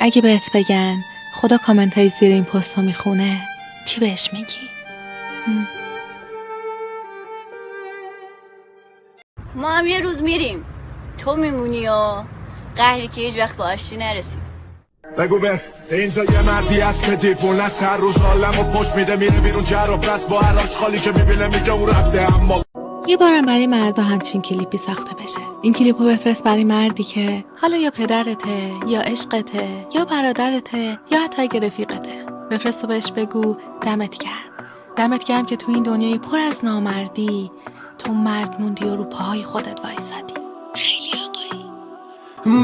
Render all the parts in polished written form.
اگه بهت بگن خدا کامنت های زیر این پست رو میخونه، چی بهش میگی؟ ما هم یه روز میریم، تو میمونی و قهری که هیچ وقت با آشتی نرسید. بگو بس اینجا یه مردی هست که دیوونه است، هر روز عالم و پشت میده میره بیرون جر و بس، با هر آشغالی که میبینه میگه اون رفته. اما یه بارم برای مردا همچین کلیپی ساخته بشه. این کلیپو بفرست برای مردی که حالا یا پدرته یا عشقته یا برادرته یا حتی اگه رفیقته. بفرست و بهش بگو دمت گرم که تو این دنیای پر از نامردی تو مرد موندی و رو پاهای خودت وایسادی. خیلی آقایی.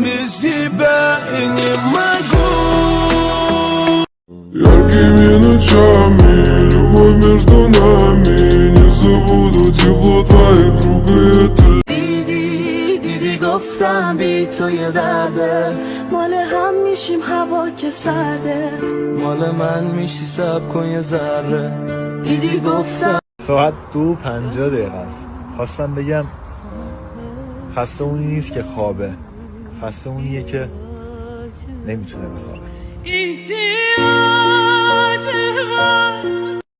Без тебя не могу. Яркими ночами любовь между нами, не забуду тепло твоих рук и это. دیدی گفتم بی تو یه درده، مال هم میشیم هوا که سرده، مال من میشی سب کن یه ذره. دیدی گفتم ساعت 2:50 است. خواستم بگم خسته اونی نیست که خوابه، خسته اونیه که نمیتونه بخوابه. احتیاج